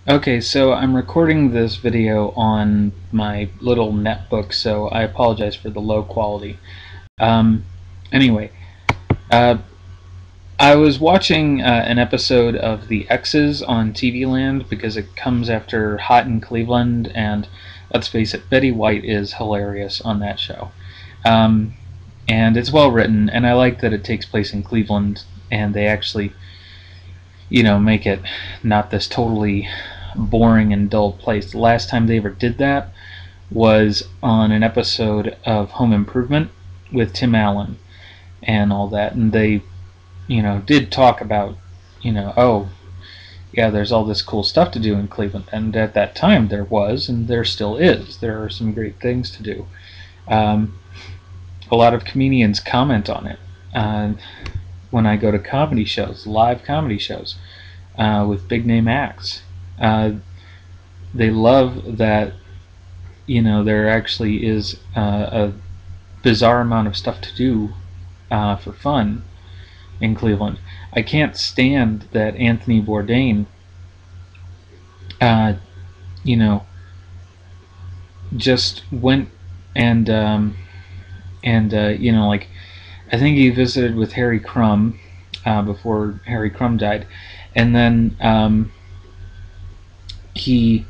Okay, so I'm recording this video on my little netbook, so I apologize for the low quality. Um, anyway, uh, I was watching an episode of The X's on TV Land because it comes after Hot in Cleveland, and let's face it, Betty White is hilarious on that show. Um, and it's well written, and I like that it takes place in Cleveland, and they actually, make it not this totally boring and dull place. The last time they ever did that was on an episode of Home Improvement with Tim Allen and all that, and they, did talk about, oh, yeah, there's all this cool stuff to do in Cleveland, and at that time there was, and there still is. There are some great things to do. Um, a lot of comedians comment on it when I go to comedy shows, live comedy shows with big name acts. Uh, they love that there actually is a bizarre amount of stuff to do for fun in Cleveland. I can't stand that Anthony Bourdain, uh, you know, just went and like I think he visited with Harry Crumb before Harry Crumb died, and then he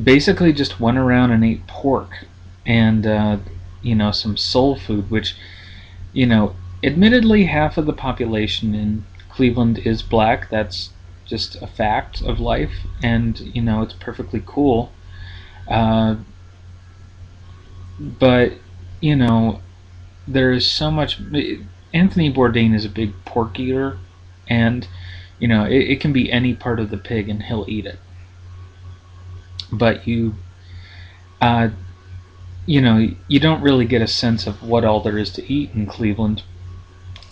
basically just went around and ate pork and some soul food, which admittedly half of the population in Cleveland is black. That's just a fact of life, and it's perfectly cool. Uh, but there is so much. Anthony Bourdain is a big pork eater, and it can be any part of the pig and he'll eat it. But uh, you don't really get a sense of what all there is to eat in Cleveland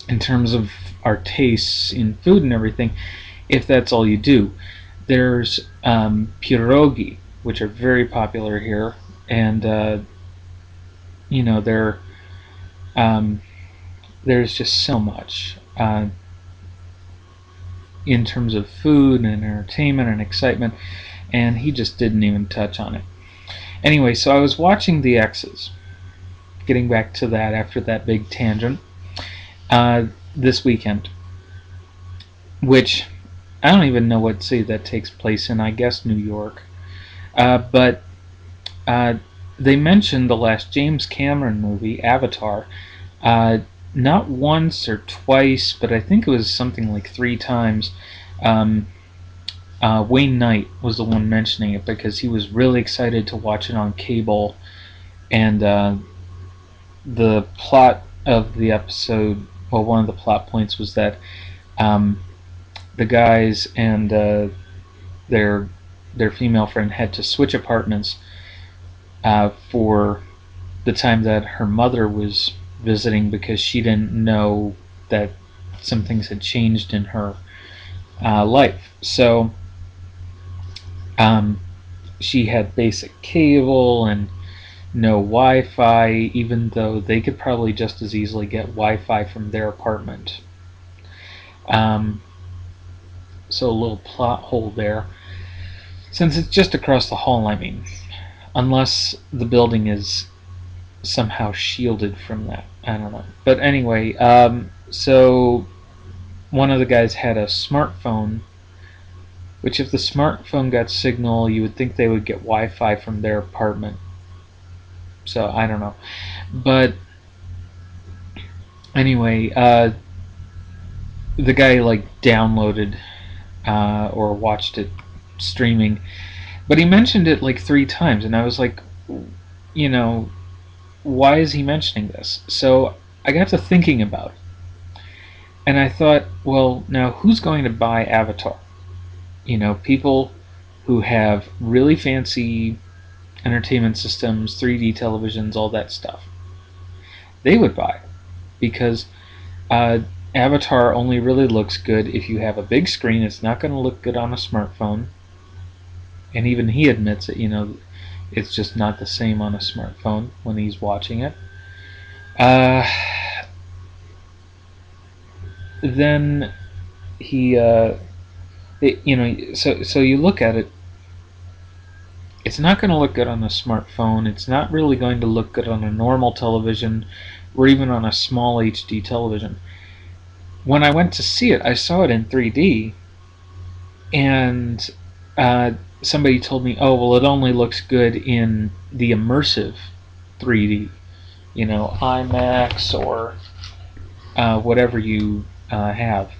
in terms of our tastes in food and everything, if that's all you do. There's pierogi, which are very popular here, and there there's just so much in terms of food and entertainment and excitement, and he just didn't even touch on it. Anyway, so I was watching The X's, getting back to that after that big tangent, this weekend, which I don't even know what city that takes place in. I guess New York. But they mentioned the last James Cameron movie, Avatar, not once or twice, but I think it was something like 3 times. Wayne Knight was the one mentioning it because he was really excited to watch it on cable, and the plot of the episode, well, one of the plot points was that the guys and their female friend had to switch apartments for the time that her mother was visiting because she didn't know that some things had changed in her life. So she had basic cable and no Wi-Fi, even though they could probably just as easily get Wi-Fi from their apartment. So a little plot hole there. Since it's just across the hall, I mean, unless the building is somehow shielded from that. I don't know. But anyway, so one of the guys had a smartphone, which if the smartphone got signal, you would think they would get Wi-Fi from their apartment. So I don't know. But anyway, the guy like downloaded or watched it streaming, but he mentioned it like 3 times, and I was like, why is he mentioning this? So I got to thinking about it, and I thought, well, now who's going to buy Avatar? People who have really fancy entertainment systems, 3D televisions, all that stuff. They would buy it because Avatar only really looks good if you have a big screen. It's not going to look good on a smartphone, and even he admits it. It's just not the same on a smartphone when he's watching it. Then he so you look at it. It's not going to look good on a smartphone. It's not really going to look good on a normal television, or even on a small HD television. When I went to see it, I saw it in 3D, and somebody told me, "Oh, well, it only looks good in the immersive 3D, IMAX or whatever you have."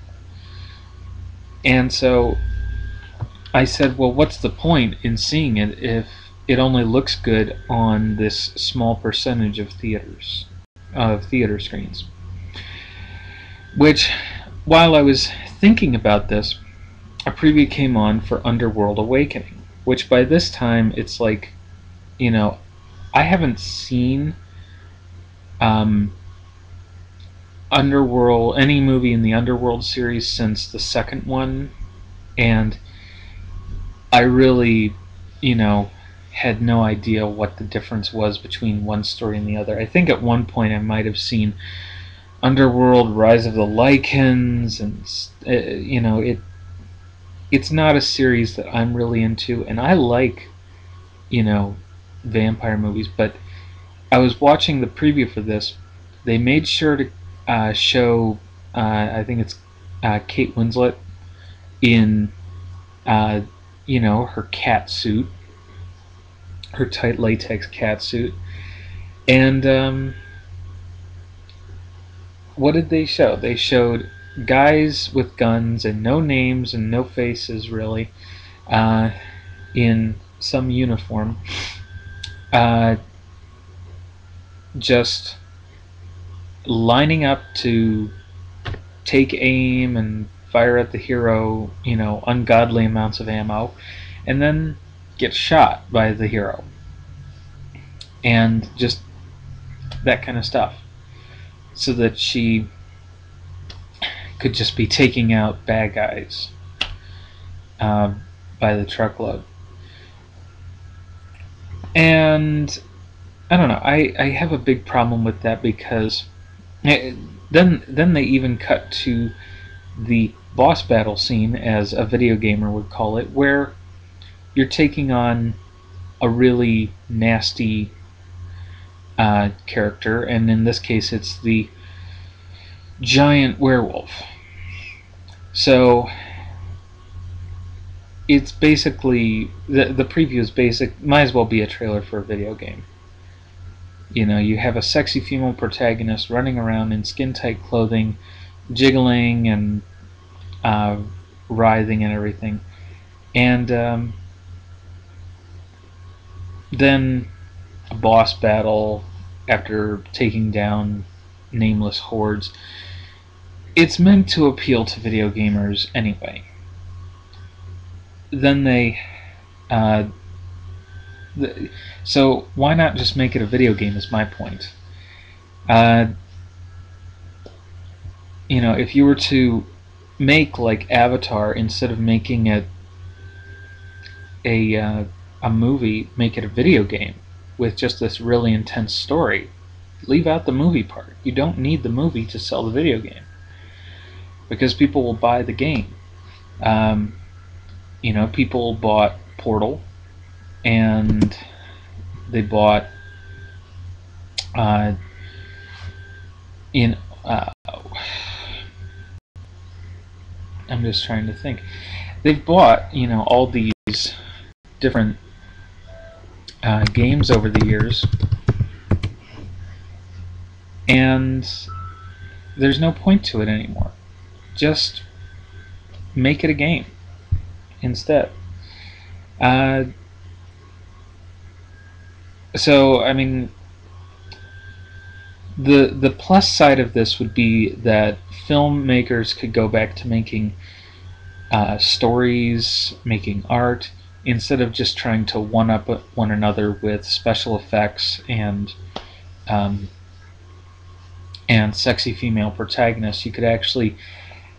And so I said, "Well, what's the point in seeing it if it only looks good on this small percentage of theater screens?" Which, while I was thinking about this, a preview came on for Underworld Awakening, which by this time it's like, I haven't seen Underworld, any movie in the Underworld series since the second one, and I really, had no idea what the difference was between one story and the other. I think at one point I might have seen Underworld Rise of the Lycans, and it's not a series that I'm really into, and I like, vampire movies, but I was watching the preview for this. They made sure to show, I think it's Kate Winslet in, her cat suit, her tight latex cat suit, and what did they show? They showed guys with guns and no names and no faces really, in some uniform, just lining up to take aim and fire at the hero, ungodly amounts of ammo, and then get shot by the hero, and just that kind of stuff, so that she could just be taking out bad guys by the truckload. And I don't know, I have a big problem with that, because then they even cut to the boss battle scene, as a video gamer would call it, where you're taking on a really nasty character, and in this case it's the giant werewolf. So it's basically, the preview is might as well be a trailer for a video game. You have a sexy female protagonist running around in skin-tight clothing, jiggling and writhing and everything, and then a boss battle after taking down nameless hordes. It's meant to appeal to video gamers anyway. Then so why not just make it a video game, is my point. If you were to make like Avatar, instead of making it a movie, make it a video game with just this really intense story. Leave out the movie part. You don't need the movie to sell the video game, because people will buy the game. People bought Portal, and they bought I'm just trying to think. They've bought all these different games over the years, and there's no point to it anymore. Just make it a game instead. So I mean, the plus side of this would be that filmmakers could go back to making stories, making art, instead of just trying to one-up one another with special effects and sexy female protagonists. You could actually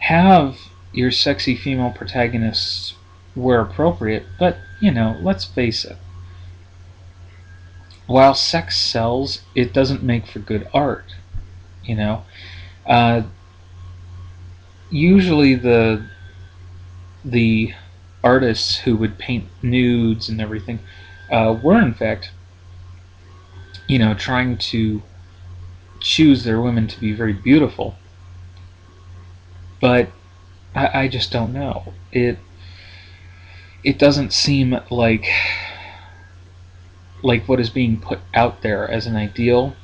have your sexy female protagonists where appropriate, but let's face it, while sex sells, it doesn't make for good art. Usually the the artists who would paint nudes and everything were in fact, trying to choose their women to be very beautiful. But I just don't know. It doesn't seem like what is being put out there as an ideal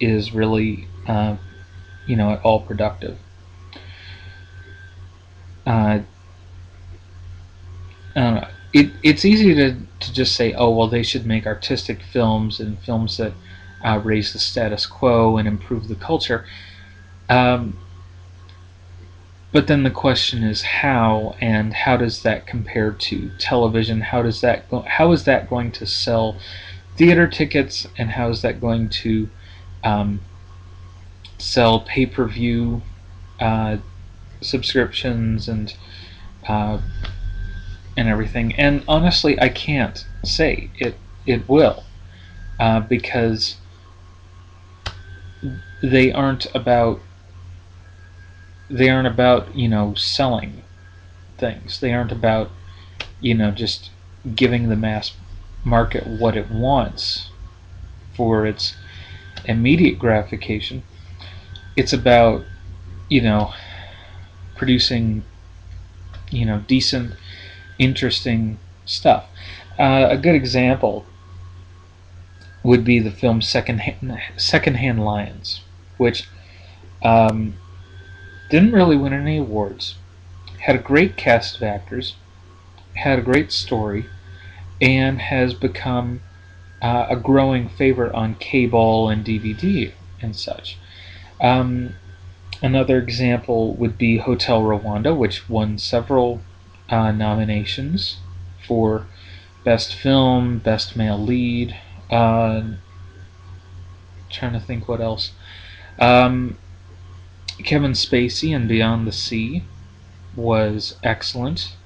is really at all productive. I don't know. It's easy to just say, oh well, they should make artistic films and films that raise the status quo and improve the culture. But then the question is how, and how does that compare to television? How is that going to sell theater tickets, and how is that going to sell pay-per-view subscriptions and everything? And honestly, I can't say it will, because they aren't about selling things. They aren't about just giving the mass market what it wants for its immediate gratification. It's about producing decent, interesting stuff. A good example would be the film Secondhand Lions, which didn't really win any awards, had a great cast of actors, had a great story, and has become a growing favorite on cable and DVD and such. Another example would be Hotel Rwanda, which won several nominations for Best Film, Best Male Lead. Trying to think what else. Kevin Spacey in Beyond the Sea was excellent,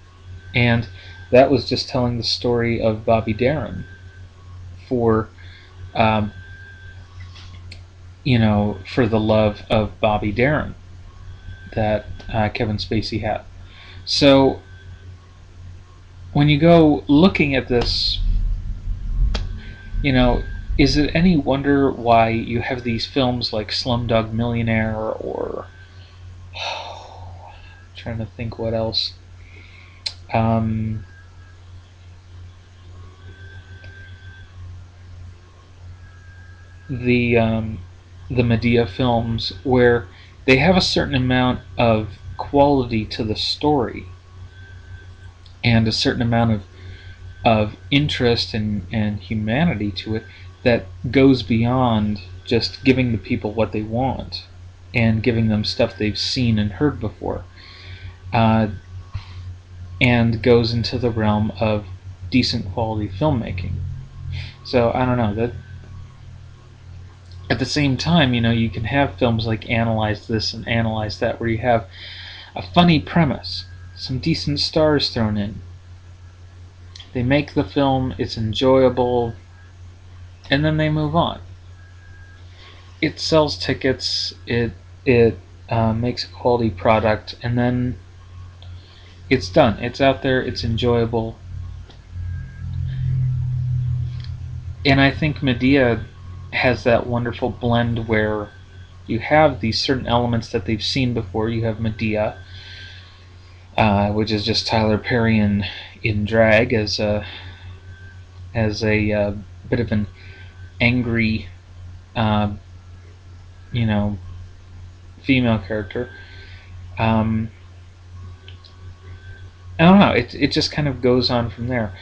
and that was just telling the story of Bobby Darin for for the love of Bobby Darin that Kevin Spacey had. So when you go looking at this, is it any wonder why you have these films like Slumdog Millionaire, or trying to think what else. The Medea films, where they have a certain amount of quality to the story and a certain amount of interest and humanity to it that goes beyond just giving the people what they want and giving them stuff they've seen and heard before, and goes into the realm of decent quality filmmaking. So I don't know, that at the same time, you can have films like Analyze This and Analyze That, where you have a funny premise, some decent stars thrown in. They make the film, it's enjoyable, and then they move on. It sells tickets, it makes a quality product, and then it's done. It's out there, it's enjoyable. And I think Medea has that wonderful blend where you have these certain elements that they've seen before. You have Medea, which is just Tyler Perry in drag as a bit of an angry, female character. I don't know. It just kind of goes on from there.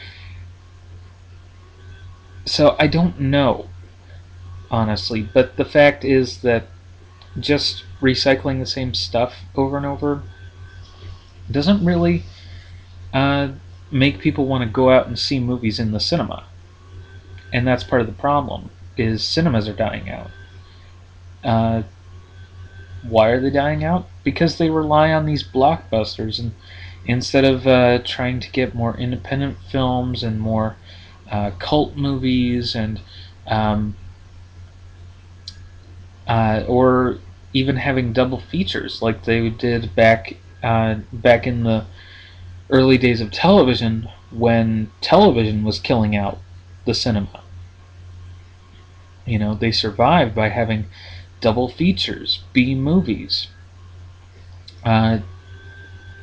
So I don't know, honestly, but the fact is that just recycling the same stuff over and over doesn't really make people want to go out and see movies in the cinema. And that's part of the problem, is cinemas are dying out. Why are they dying out? Because they rely on these blockbusters, and instead of trying to get more independent films and more cult movies and or even having double features like they did back in the early days of television, when television was killing out the cinema. You know, they survived by having double features, B movies, uh,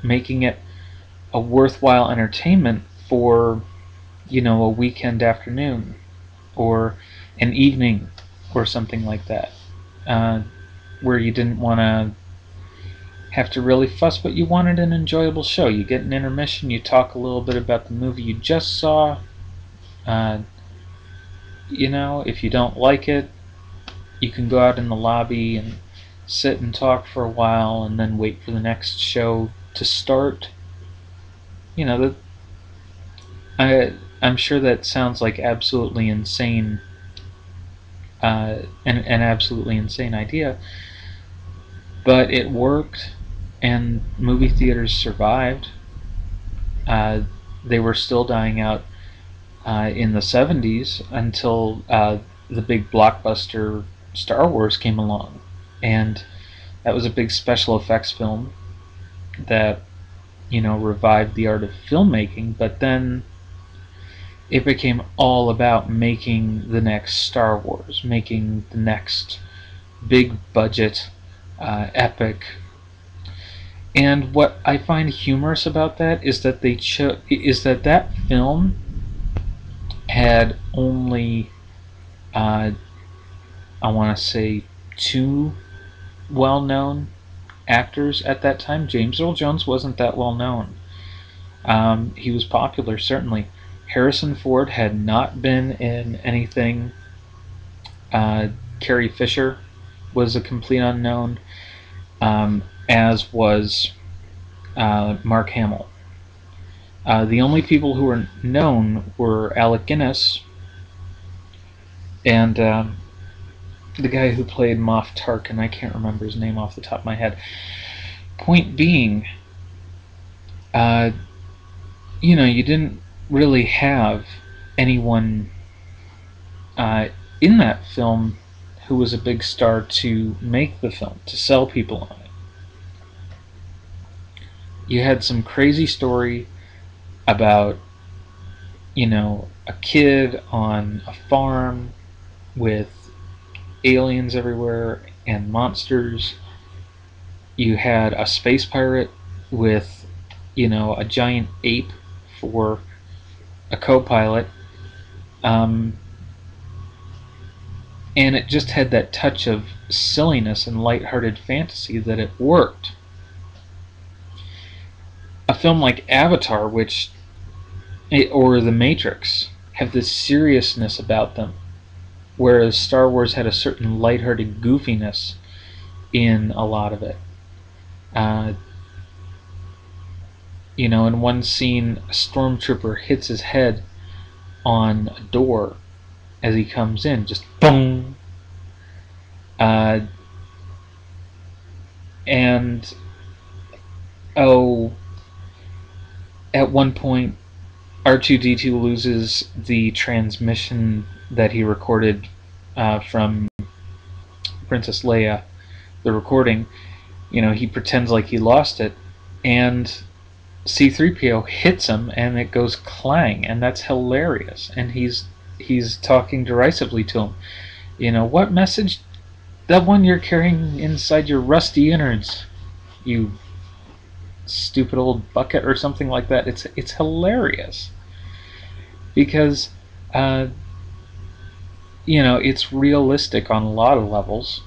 making it a worthwhile entertainment for, you know, a weekend afternoon or an evening or something like that, where you didn't want to have to really fuss, but you wanted an enjoyable show. You get an intermission, you talk a little bit about the movie you just saw. You know, if you don't like it, you can go out in the lobby and sit and talk for a while and then wait for the next show to start. You know, I'm sure that sounds like absolutely insane, an absolutely insane idea, but it worked, and movie theaters survived. They were still dying out in the 70s until the big blockbuster Star Wars came along, and that was a big special effects film that, you know, revived the art of filmmaking. But then it became all about making the next Star Wars, making the next big budget epic. And what I find humorous about that is that that film had only I want to say 2 well-known actors at that time. James Earl Jones wasn't that well known. He was popular, certainly. Harrison Ford had not been in anything. Carrie Fisher was a complete unknown, as was Mark Hamill. The only people who were known were Alec Guinness and the guy who played Moff Tarkin. I can't remember his name off the top of my head. Point being, you know, you didn't really have anyone in that film who was a big star to make the film, to sell people on it. You had some crazy story about, you know, a kid on a farm with aliens everywhere and monsters. You had a space pirate with, you know, a giant ape for a co-pilot, and it just had that touch of silliness and lighthearted fantasy that it worked. A film like Avatar, or The Matrix, have this seriousness about them, whereas Star Wars had a certain lighthearted goofiness in a lot of it. You know, in one scene, a stormtrooper hits his head on a door as he comes in, just boom. And at one point, R2-D2 loses the transmission that he recorded from Princess Leia, the recording. You know, he pretends like he lost it, and C-3PO hits him, and it goes clang, and that's hilarious. And he's talking derisively to him. You know, what message? That one you're carrying inside your rusty innards, you stupid old bucket, or something like that. It's hilarious because you know, it's realistic on a lot of levels.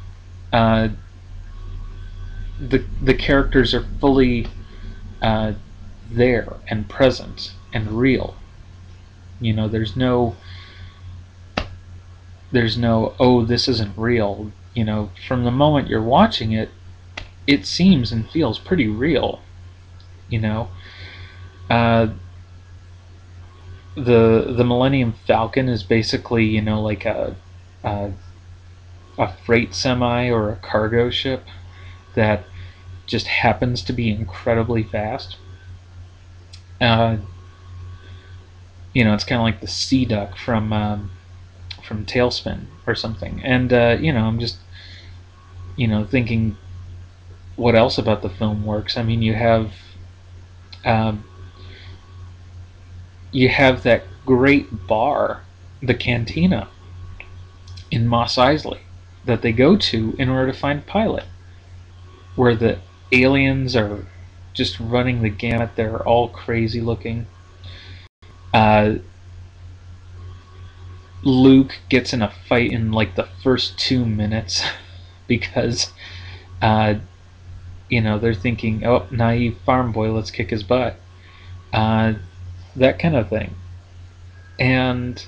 The characters are fully there and present and real. You know, there's no oh, this isn't real. You know, from the moment you're watching it, it seems and feels pretty real. You know, the Millennium Falcon is basically, you know, like a freight semi or a cargo ship that just happens to be incredibly fast. You know, it's kind of like the Sea Duck from Tailspin or something. And you know, I'm just, you know, thinking what else about the film works. I mean, you have you have that great bar, the Cantina, in Mos Eisley that they go to in order to find Pilot, where the aliens are just running the gamut. They're all crazy looking. Uh, Luke gets in a fight in like the first 2 minutes because, uh, they're thinking, oh, naive farm boy, let's kick his butt. That kind of thing. And,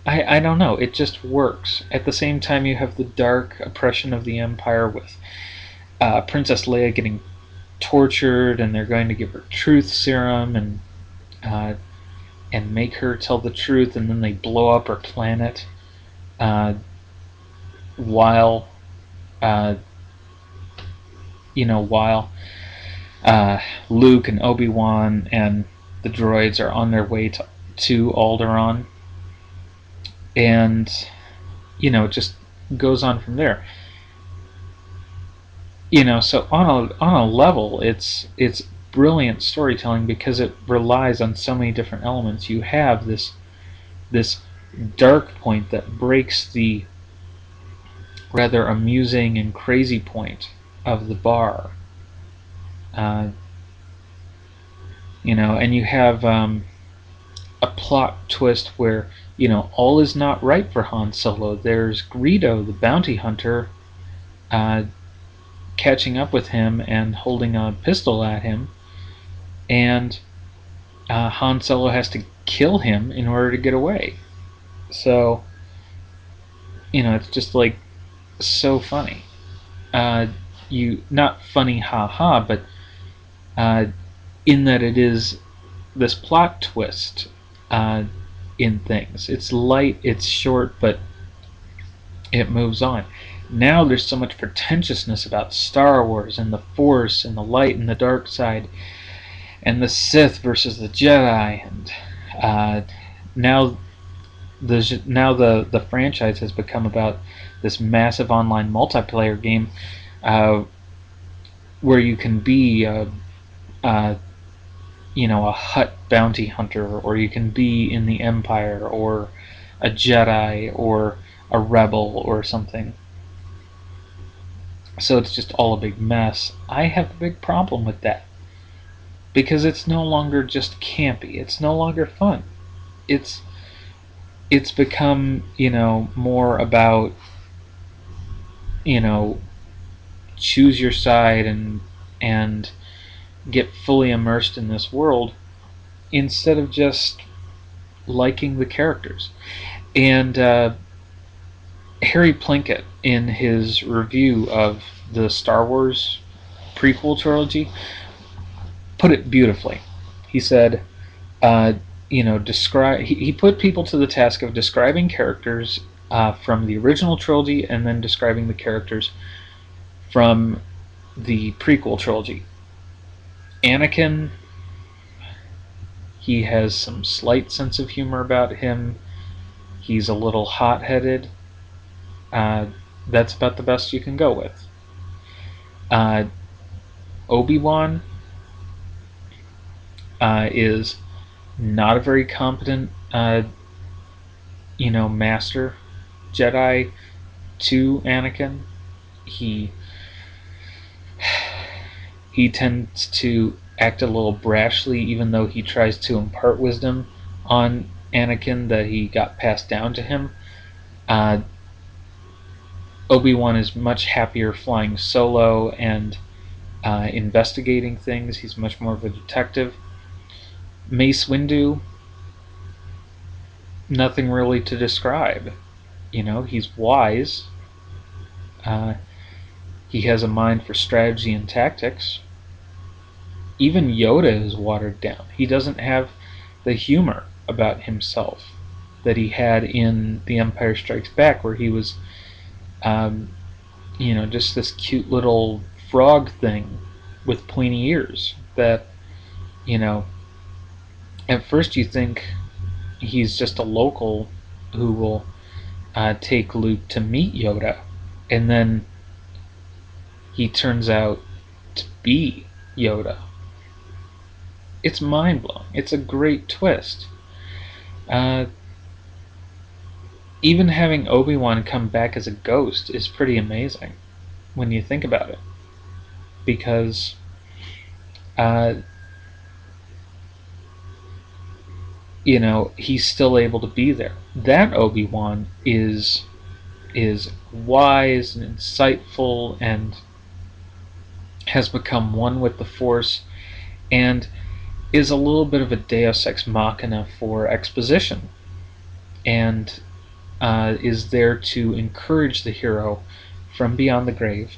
I don't know, it just works. At the same time, you have the dark oppression of the Empire with Princess Leia getting tortured, and they're going to give her truth serum and make her tell the truth, and then they blow up her planet while Luke and Obi-Wan and the droids are on their way to Alderaan, and it just goes on from there. So on a level, it's brilliant storytelling because it relies on so many different elements. You have this dark point that breaks the rather amusing and crazy point of the bar. And you have a plot twist where all is not right for Han Solo. There's Greedo, the bounty hunter, catching up with him and holding a pistol at him, and Han Solo has to kill him in order to get away. So it's just like so funny. Not funny, haha, but in that it is this plot twist in things. It's light, it's short, but it moves on. Now there's so much pretentiousness about Star Wars and the Force and the light and the dark side and the Sith versus the Jedi, and now the franchise has become about this massive online multiplayer game where you can be a Hutt bounty hunter, or you can be in the Empire, or a Jedi, or a rebel, or something. So it's just all a big mess. I have a big problem with that, because it's no longer just campy. It's no longer fun. It's become more about choose your side and get fully immersed in this world instead of just liking the characters. And Harry Plinkett, in his review of the Star Wars prequel trilogy, put it beautifully. He said, he put people to the task of describing characters from the original trilogy and then describing the characters from the prequel trilogy. Anakin, he has some slight sense of humor about him. He's a little hot-headed. That's about the best you can go with. Obi-Wan is not a very competent, master Jedi to Anakin. He tends to act a little brashly, even though he tries to impart wisdom on Anakin that he got passed down to him. Obi-Wan is much happier flying solo and investigating things. He's much more of a detective. Mace Windu, nothing really to describe. He's wise. He has a mind for strategy and tactics. Even Yoda is watered down. He doesn't have the humor about himself that he had in The Empire Strikes Back, where he was, just this cute little frog thing with pointy ears that, at first you think he's just a local who will take Luke to meet Yoda, and then he turns out to be Yoda. it's mind-blowing. It's a great twist. Uh, Even having Obi-Wan come back as a ghost is pretty amazing when you think about it, because uh, he's still able to be there. That Obi-Wan is wise and insightful and has become one with the Force, and is a little bit of a deus ex machina for exposition, and is there to encourage the hero from beyond the grave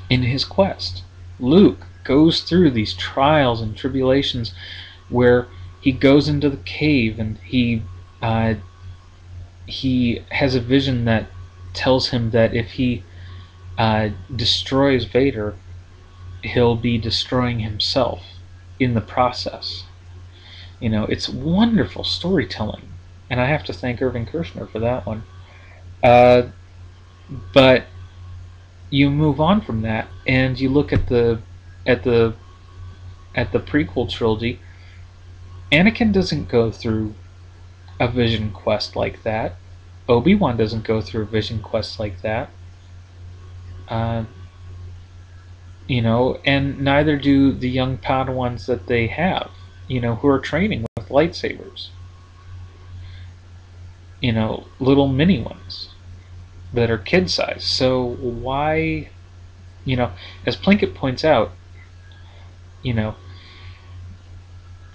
in his quest. Luke goes through these trials and tribulations where he goes into the cave, and he has a vision that tells him that if he destroys Vader, he'll be destroying himself in the process. It's wonderful storytelling, and I have to thank Irving Kershner for that one. But you move on from that, and you look at the prequel trilogy. Anakin doesn't go through a vision quest like that. Obi-Wan doesn't go through a vision quest like that. And neither do the young Padawans that they have, who are training with lightsabers. Little mini ones that are kid size. So why, as Plinkett points out,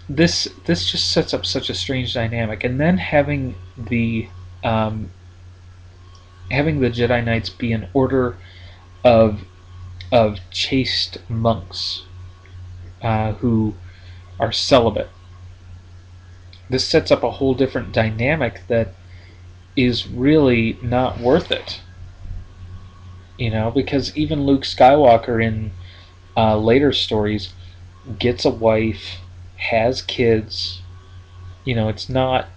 this just sets up such a strange dynamic, and then having the Jedi Knights be an order of chaste monks who are celibate. This sets up a whole different dynamic that is really not worth it. Because even Luke Skywalker in later stories gets a wife, has kids. It's not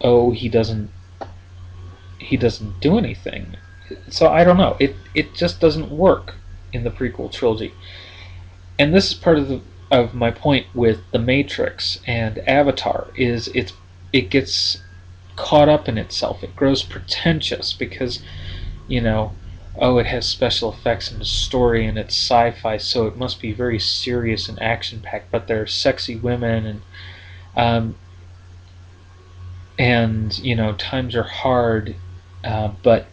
oh, he doesn't do anything. So I don't know. It just doesn't work in the prequel trilogy. And this is part of my point with The Matrix and Avatar, is it gets caught up in itself. It grows pretentious because it has special effects and a story, and it's sci-fi, so it must be very serious and action-packed. But there are sexy women, and times are hard, but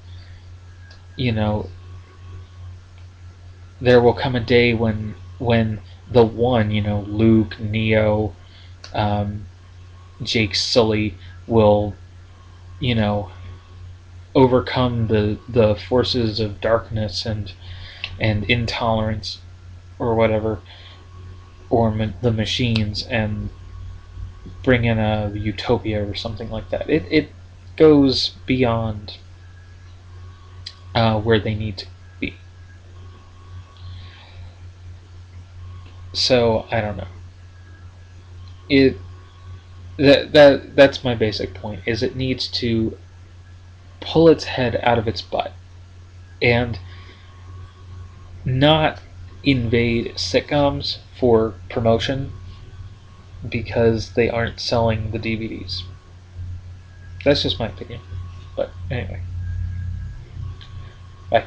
there will come a day when the one, Luke, Neo, Jake Sully, will overcome the forces of darkness and intolerance, or whatever, or the machines, and bring in a utopia or something like that. It goes beyond where they need to be. So I don't know. That's my basic point. Is it needs to pull its head out of its butt and not invade sitcoms for promotion because they aren't selling the DVDs. That's just my opinion. But anyway. Bye.